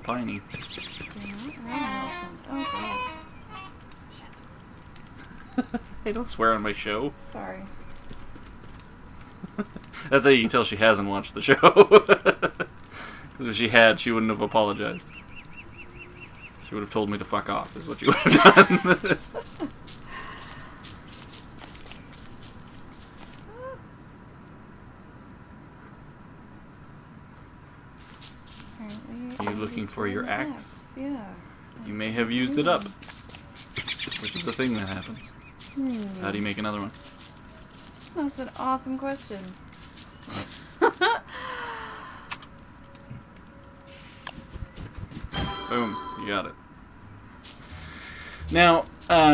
piney. Oh, God. Shit. Hey, don't swear on my show. Sorry. That's how you can tell she hasn't watched the show. Because if she had, she wouldn't have apologized. She would have told me to fuck off, is what you would have done. Are you looking for your axe? Yeah. You may have used it up. Which is the thing that happens. How do you make another one? That's an awesome question. Boom, you got it. Now,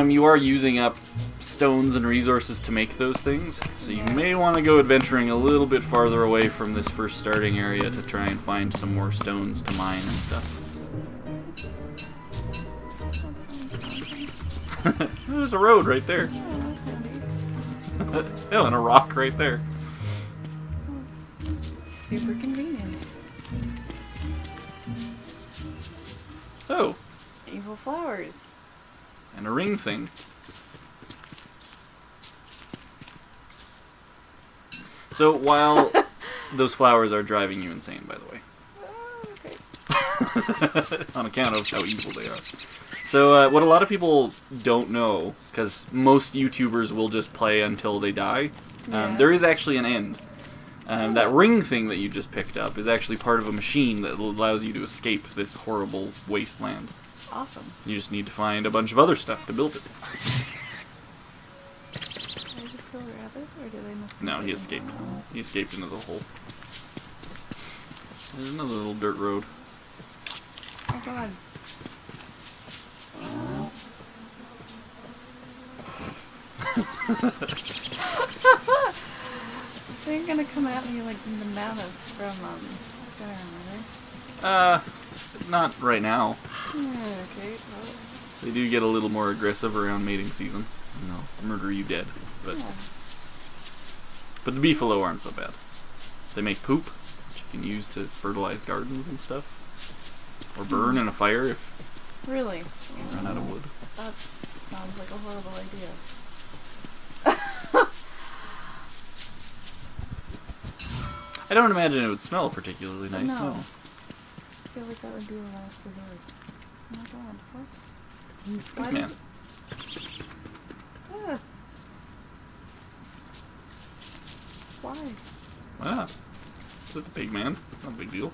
you are using up stones and resources to make those things, so you may want to go adventuring a little bit farther away from this first starting area to try and find some more stones to mine and stuff. There's a road right there. Oh, and a rock right there. Super convenient. Oh, Evil flowers. and a ring thing. So while those flowers are driving you insane, by the way. Okay. On account of how evil they are. So what a lot of people don't know, because most YouTubers will just play until they die, there is actually an end. That ring thing that you just picked up is actually part of a machine that allows you to escape this horrible wasteland. Awesome. You just need to find a bunch of other stuff to build it. Did I just kill a rabbit, or did I miss No, he escaped. He escaped into the hole. There's another little dirt road. Oh, God. They're gonna come at me like the mammoths from Skyrim, are Not right now. they? Okay. Well, They do get a little more aggressive around mating season. And they'll murder you dead. But yeah. but the beefalo aren't so bad. They make poop, which you can use to fertilize gardens and stuff. Or burn in a fire if Really? you run out of wood. That sounds like a horrible idea. I don't imagine it would smell particularly nice, No. no. I feel like that would be the last resort. Oh my God, what? Why Man. does it... Ah. Why? Why not? It's with the pig man. Not a big deal.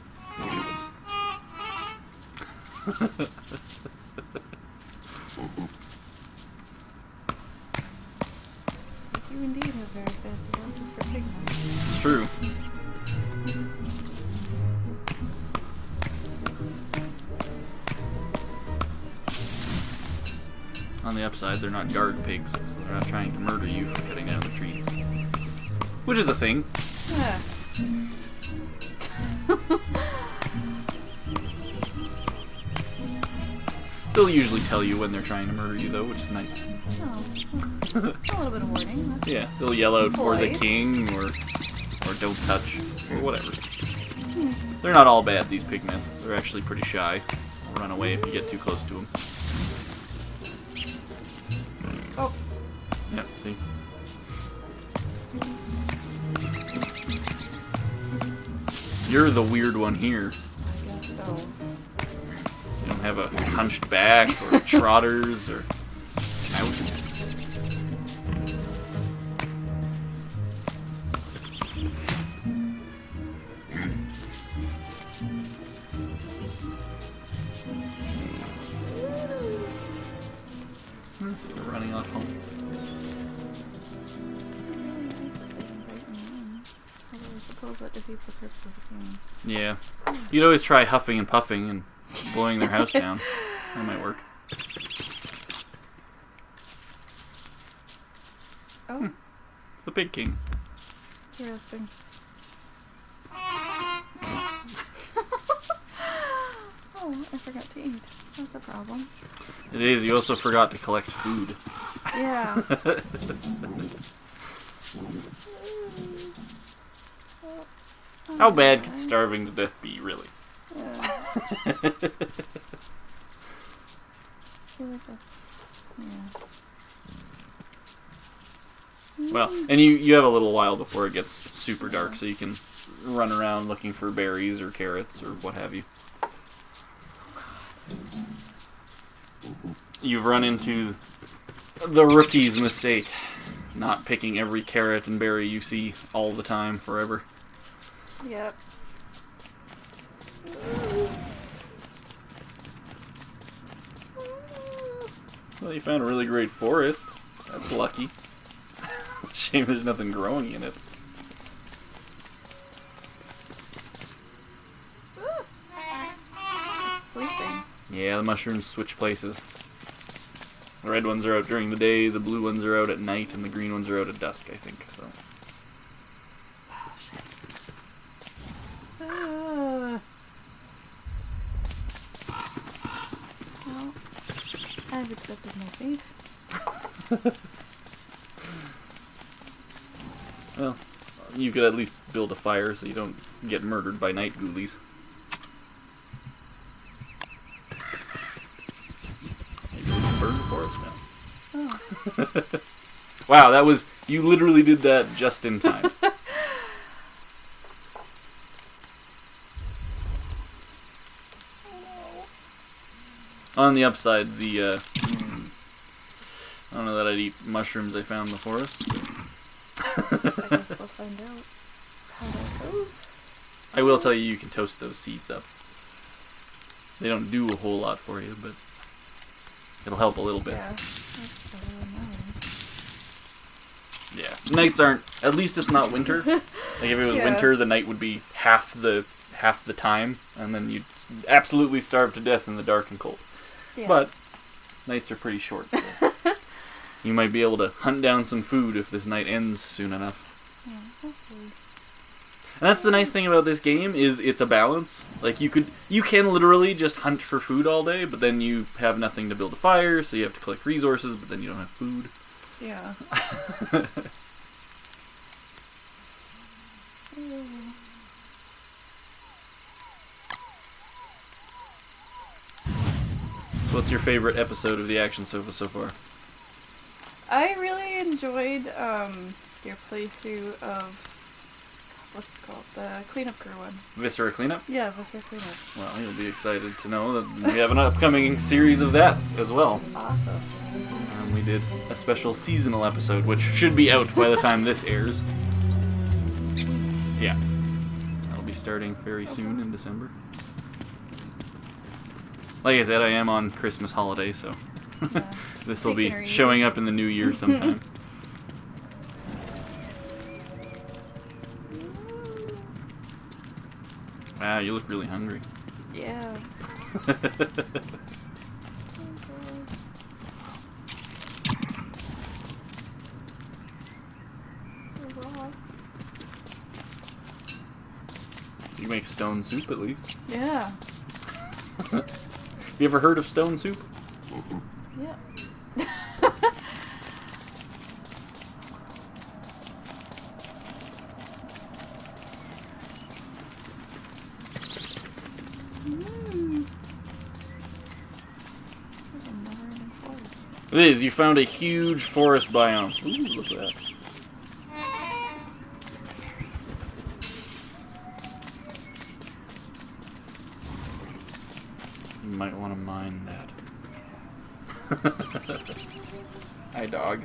You indeed have very fancy glasses for pigmen. It's true. On the upside, they're not guard pigs, so they're not trying to murder you for cutting down the trees. Which is a thing. Yeah. They'll usually tell you when they're trying to murder you, though, which is nice. Oh, a little bit of warning. That's Yeah, they'll yell out for the polite. king, or don't touch, or whatever. They're not all bad, these pigmen. They're actually pretty shy. They'll run away if you get too close to them. Oh, Yeah, see? You're the weird one here. I guess so. You don't have a hunched back, or trotters, or snout. We're running off home. I suppose that defeats the purpose of the game. Yeah. You'd always try huffing and puffing and blowing their house down. That might work. Oh, It's the Pig King. interesting. Oh, I forgot to eat. That's a problem. It is. You also forgot to collect food. Yeah. How bad could starving to death be, really? Yeah. feel like that's, yeah. Well, and you have a little while before it gets super dark, so you can run around looking for berries or carrots or what have you. You've run into the rookie's mistake, not picking every carrot and berry you see all the time forever. Yep. Well, you found a really great forest. That's lucky. Shame there's nothing growing in it. It's sleeping. Yeah, the mushrooms switch places. The red ones are out during the day, the blue ones are out at night, and the green ones are out at dusk, I think. So. Well, I've accepted my fate. Well, you could at least build a fire so you don't get murdered by night ghoulies. Maybe we can burn the forest now. Oh. Wow, that was... You literally did that just in time. On the upside, the... I don't know that I'd eat mushrooms I found in the forest. I guess we'll find out how that goes. I will tell you, you can toast those seeds up. They don't do a whole lot for you, but it'll help a little bit. Yeah, that's really annoying. Yeah, nights aren't. At least it's not winter. Like if it was winter, the night would be half the time, and then you'd absolutely starve to death in the dark and cold. Yeah. But nights are pretty short. So you might be able to hunt down some food if this night ends soon enough. Yeah, hopefully. And that's the nice thing about this game is it's a balance. Like you can literally just hunt for food all day, but then you have nothing to build a fire, so you have to collect resources, but then you don't have food. Yeah. So what's your favorite episode of the ActionSofa so far? I really enjoyed your playthrough of what's it called? The cleanup crew one. Viscera Cleanup? Yeah, Viscera Cleanup. Well, you'll be excited to know that we have an upcoming series of that as well. Awesome. We did a special seasonal episode, which should be out by the time this airs. Sweet. Yeah. That'll be starting very soon in December. Like I said, I am on Christmas holiday, so Yeah. this will Taking her be easy. showing up in the new year sometime. Wow, you look really hungry. Yeah. You make stone soup at least. Yeah. You ever heard of stone soup? Yeah. It is. You found a huge forest biome. Ooh, look at that. You might want to mine that. Hi, dog.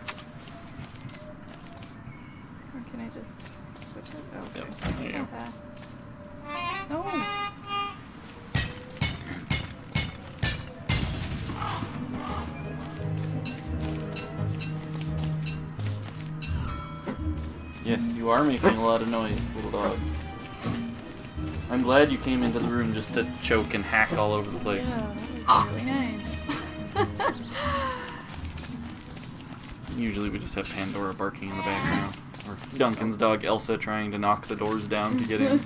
Or can I just switch it? Oh, okay. Yep, there you go. No. Yes, you are making a lot of noise, little dog. I'm glad you came into the room just to choke and hack all over the place. Yeah, that was really nice. Usually we just have Pandora barking in the background. Or Duncan's dog Elsa trying to knock the doors down to get in.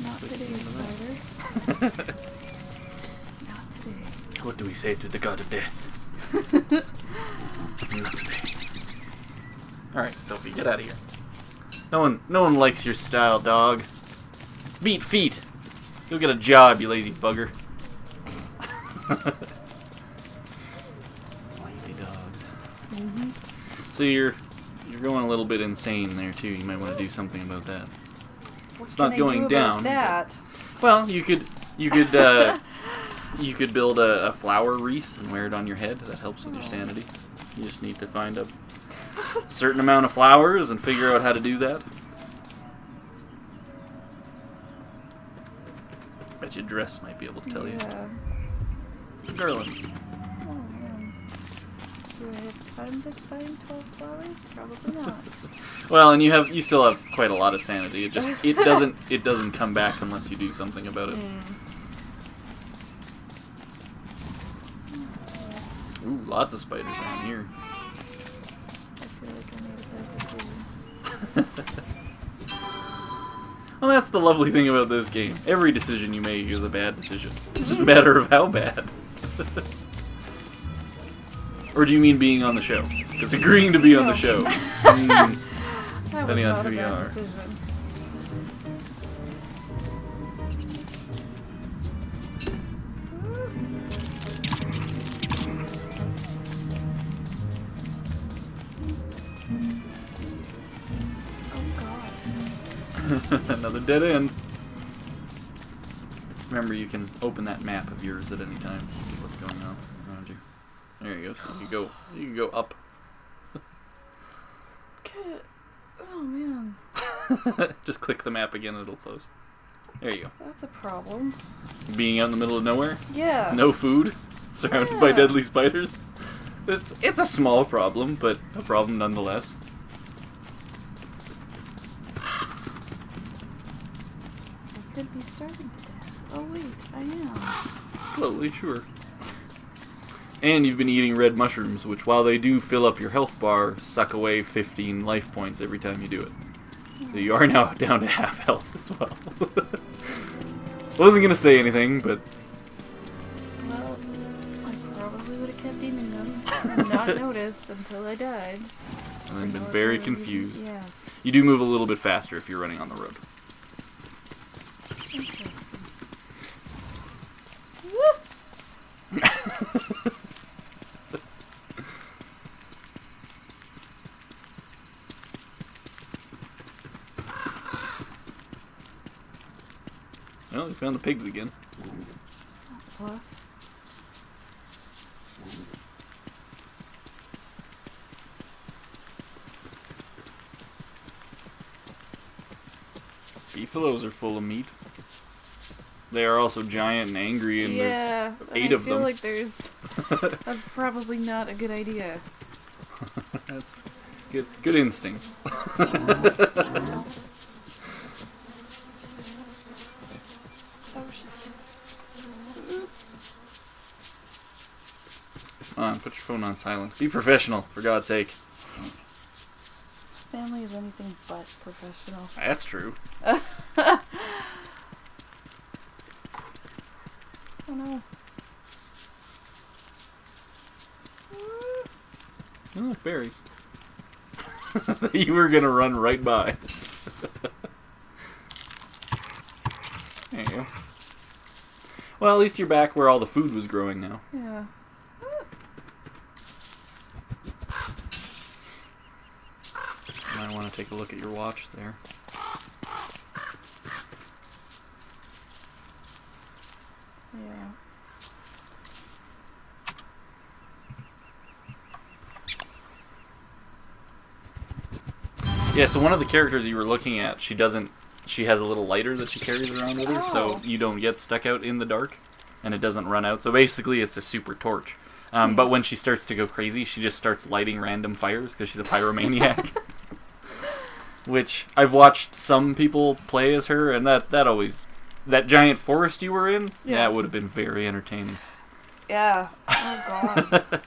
Not today, spider. Not today. What do we say to the god of death? Not today. Alright, Sophie, get out of here. No one likes your style, dog. Beat feet. Go get a job, you lazy bugger. Lazy dogs. Mm-hmm. So you're going a little bit insane there too. You might want to do something about that. It's not going down. That? Well, you could you could build a flower wreath and wear it on your head. That helps with your sanity. You just need to find a certain amount of flowers and figure out how to do that. Bet your dress might be able to tell you. Garland. Oh man. Do I have time to find 12 flowers? Probably not. Well, and you still have quite a lot of sanity. It doesn't come back unless you do something about it. Ooh, lots of spiders around here. I feel like I made a bad decision. Well, that's the lovely thing about this game. Every decision you make is a bad decision. It's just a matter of how bad. Or do you mean being on the show? Because agreeing to be on the show. That was Depending on not who a you bad are. decision. Another dead end. Remember, you can open that map of yours at any time and see what's going on around you. There you go. So you can go up. Okay. Oh man. Just click the map again, it'll close. There you go. That's a problem. Being out in the middle of nowhere, Yeah. no food, surrounded by deadly spiders. It's a small problem, but a problem nonetheless. I could be starving to death. Oh wait, I am. Slowly, sure. And you've been eating red mushrooms, which, while they do fill up your health bar, suck away 15 life points every time you do it. So you are now down to half health as well. Wasn't gonna say anything, but Well, I probably would have kept eating them and not noticed until I died. and then been very confused. Yes. You do move a little bit faster if you're running on the road. Interesting. Well, you found the pigs again. Plus. Beefaloes are full of meat. They are also giant and angry, and Yeah, there's and 8 of I feel them. like that's probably not a good idea. That's good instincts. Oh shit. Come on, put your phone on silent. Be professional, for God's sake. Family is anything but professional. That's true. Oh no. Oh, look, berries. You were gonna run right by. There you go. Well, at least you're back where all the food was growing now. Yeah. You might want to take a look at your watch there. Yeah. Yeah, so one of the characters you were looking at, she has a little lighter that she carries around with her, so you don't get stuck out in the dark, and it doesn't run out. So basically, it's a super torch. But when she starts to go crazy, she just starts lighting random fires because she's a pyromaniac. Which I've watched some people play as her, and that giant forest you were in, that would have been very entertaining. Yeah. Oh god.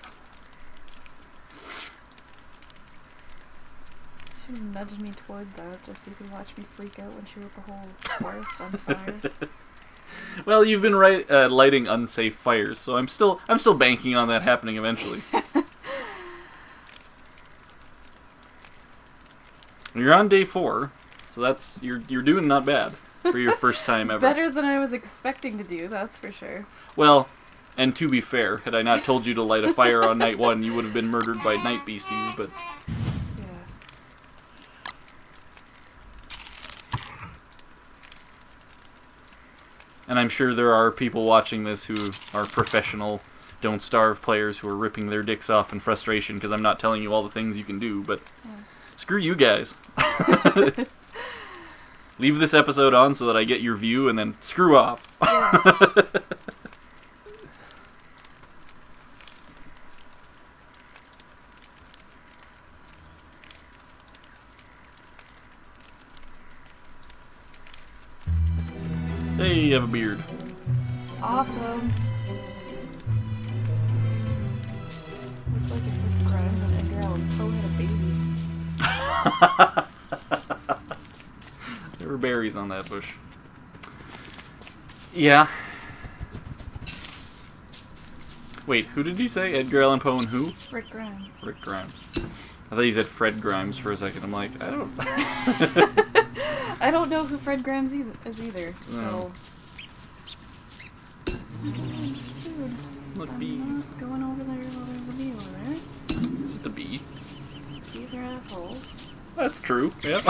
She nudged me toward that just so you could watch me freak out when she lit the whole forest on fire. Well, you've been lighting unsafe fires, so I'm still banking on that happening eventually. You're on day 4, so that's you're doing not bad for your first time ever. Better than I was expecting to do, that's for sure. Well, and to be fair, had I not told you to light a fire on night 1, you would have been murdered by night beasties, but... Yeah. And I'm sure there are people watching this who are professional Don't Starve players who are ripping their dicks off in frustration because I'm not telling you all the things you can do, but screw you guys. Leave this episode on so that I get your view and then screw off. Yeah. Hey, you have a beard. Awesome. Looks like a crime that Edgar Allan Poe had a baby. There were berries on that bush. Yeah. Wait, who did you say? Edgar Allan Poe and who? Rick Grimes. Rick Grimes. I thought you said Fred Grimes for a second. I'm like, I don't... I don't know who Fred Grimes is either, so... No. Dude, Look, I'm bees. not going over there while there's a bee over there. Just a bee. Bees are assholes. That's true, yeah.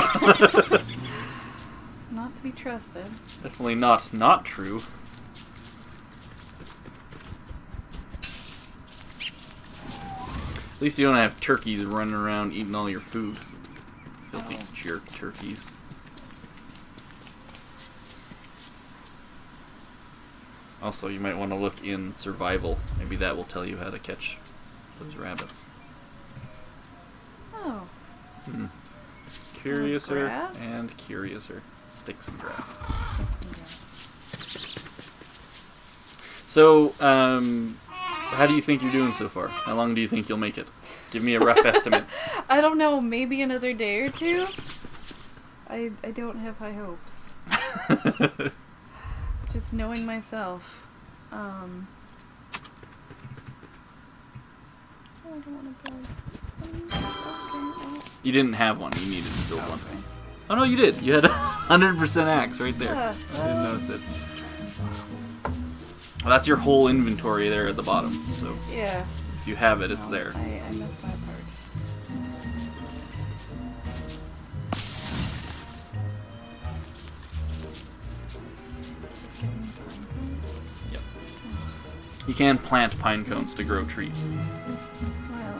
Not to be trusted. Definitely not true. At least you don't have turkeys running around eating all your food. Filthy jerk turkeys. Also, you might want to look in survival. Maybe that will tell you how to catch those rabbits. Oh. Hmm. Curiouser grass? and curiouser. Sticks and grass. So, how do you think you're doing so far? How long do you think you'll make it? Give me a rough estimate. I don't know, maybe another day or two? I don't have high hopes. Just knowing myself. I don't want to build. You didn't have one. You needed to build one. Oh no, you did. You had 100% axe right there. Yeah. I didn't notice it. Well, that's your whole inventory there at the bottom. So Yeah. if you have it, it's there. I missed that part. Yep. You can plant pine cones to grow trees. Well,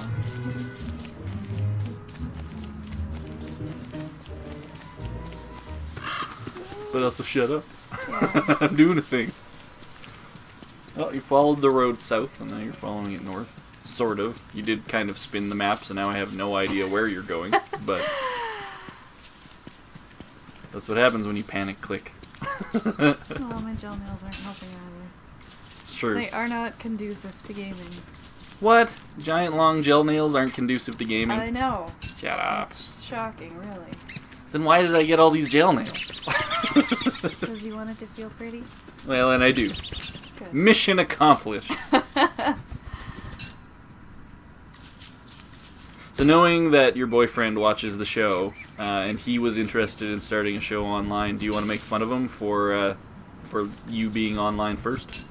But also shut up. yeah. I'm doing a thing. Well, you followed the road south, and now you're following it north. Sort of. You did kind of spin the map, so now I have no idea where you're going. But that's what happens when you panic click. Well, my gel nails aren't helping either. It's true. They are not conducive to gaming. What? Giant long gel nails aren't conducive to gaming? I know. Shut up. It's shocking, really. Then why did I get all these gel nails? Because you want it to feel pretty? Well, and I do. Good. Mission accomplished. So knowing that your boyfriend watches the show, and he was interested in starting a show online, do you want to make fun of him for you being online first?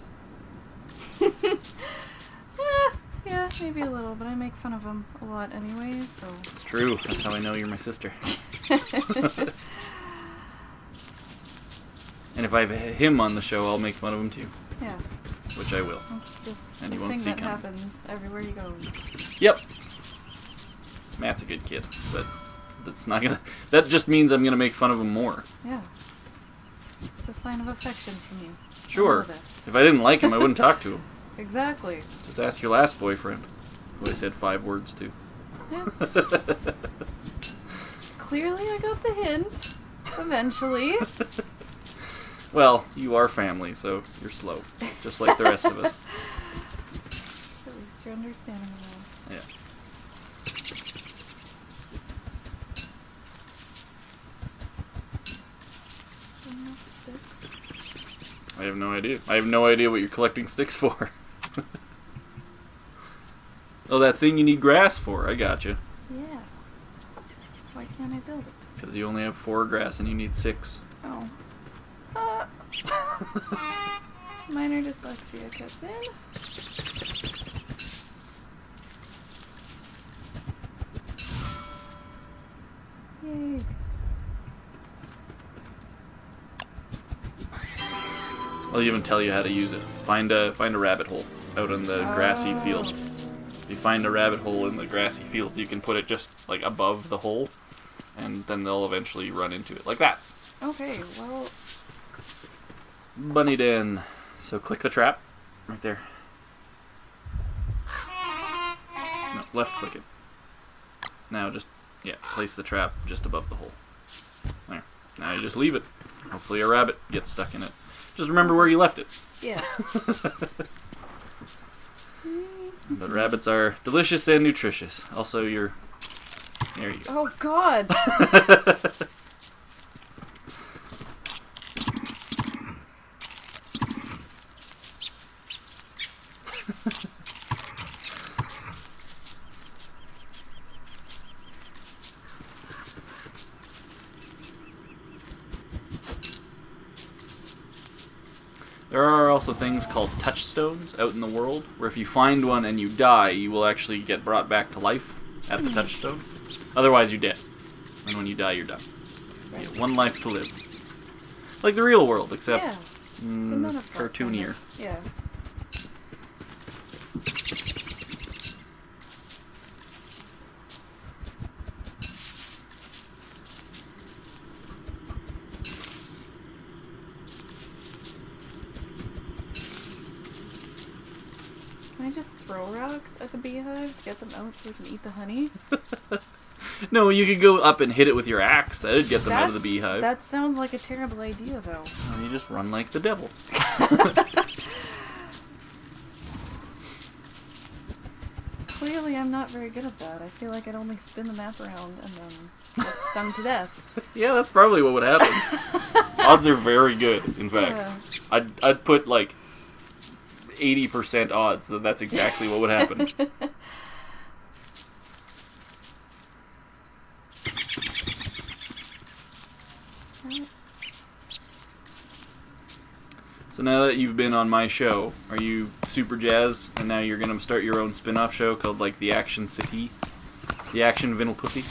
Yeah, maybe a little, but I make fun of him a lot anyway, so... It's true. That's how I know you're my sister. And if I have him on the show, I'll make fun of him too. Yeah. Which I will. It's just And a you won't thing see that coming. happens everywhere you go. Yep. Matt's a good kid, but that's not gonna... That just means I'm gonna make fun of him more. Yeah. It's a sign of affection from you. Sure. I know this. If I didn't like him, I wouldn't talk to him. Exactly. Just ask your last boyfriend, who I said 5 words to. Yeah. Clearly I got the hint. Eventually. Well, you are family, so you're slow. Just like the rest of us. At least you're understanding of Yeah. that. I I have no idea. I have no idea what you're collecting sticks for. Oh, that thing you need grass for. I gotcha. Yeah. Why can't I build it? Because you only have 4 grass and you need 6. Oh. Minor dyslexia cuts in. Yay. I'll even tell you how to use it. Find a rabbit hole out in the grassy field. If you find a rabbit hole in the grassy fields, you can put it just like above the hole, and then they'll eventually run into it like that. Okay, well... Bunny den. So click the trap right there. No, left click it. Now just, yeah, place the trap just above the hole. There. Now you just leave it. Hopefully a rabbit gets stuck in it. Just remember where you left it. Yeah. But rabbits are delicious and nutritious. Also, there you go. Oh, God! There are also things called touchstones out in the world, where if you find one and you die, you will actually get brought back to life at the touchstone. Otherwise, you're dead. And when you die, you're done. You get 1 life to live. Like the real world, except Yeah. It's a metaphor. cartoonier. Yeah. Can I just throw rocks at the beehive to get them out so we can eat the honey? No, you could go up and hit it with your axe. That would get them out of the beehive. That sounds like a terrible idea, though. And you just run like the devil. Clearly, I'm not very good at that. I feel like I'd only spin the map around and then get stung to death. Yeah, that's probably what would happen. Odds are very good, in fact. Yeah. I'd put like 80% odds that that's exactly what would happen. So now that you've been on my show, are you super jazzed? And now you're gonna start your own spin-off show called like the Action City, the Action Vinylpuppy.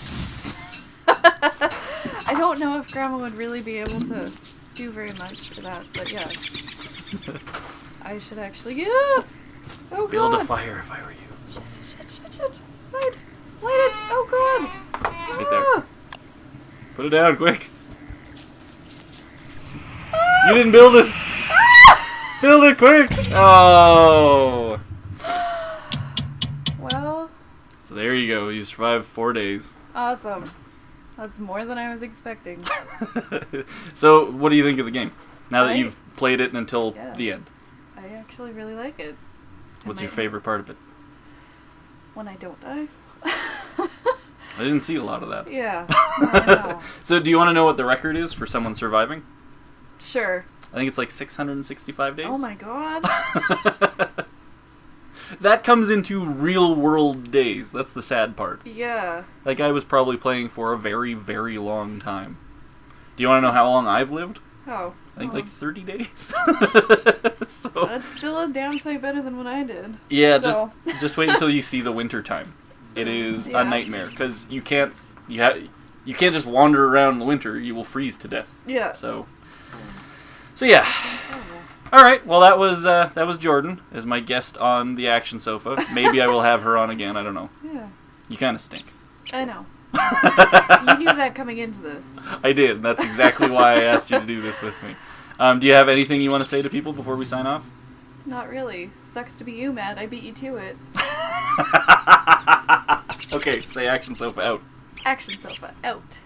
I don't know if Grandma would really be able to do very much for that, but yeah. I should actually. Yeah! Oh, Build God. a fire if I were you. Shit. Light it! Oh, God! Right there. Put it down, quick. Ah! You didn't build it. Build it quick. Oh. Well. So there you go. You survived 4 days. Awesome. That's more than I was expecting. So, what do you think of the game? Now that I- you've played it until Yeah. the end. I actually really like it. What's your favorite part of it? When I don't die. I didn't see a lot of that. Yeah. No, I know. So, do you want to know what the record is for someone surviving? Sure. I think it's like 665 days. Oh my God. That comes into real world days. That's the sad part. Yeah. That guy was probably playing for a very, very long time. Do you want to know how long I've lived? Oh. I think like 30 days. So That's still a damn sight better than what I did. yeah, So. just wait until you see the winter time. It is Yeah. a nightmare because you can't just wander around in the winter. You will freeze to death. Yeah. So yeah. Sounds horrible. All right. Well, that was Jordan as my guest on the Action Sofa. Maybe I will have her on again. I don't know. Yeah. You kind of stink. I know. You knew that coming into this. I did. That's exactly why I asked you to do this with me. Do you have anything you want to say to people before we sign off? Not really. Sucks to be you, Matt. I beat you to it. Okay, say Action Sofa out. ActionSofa out.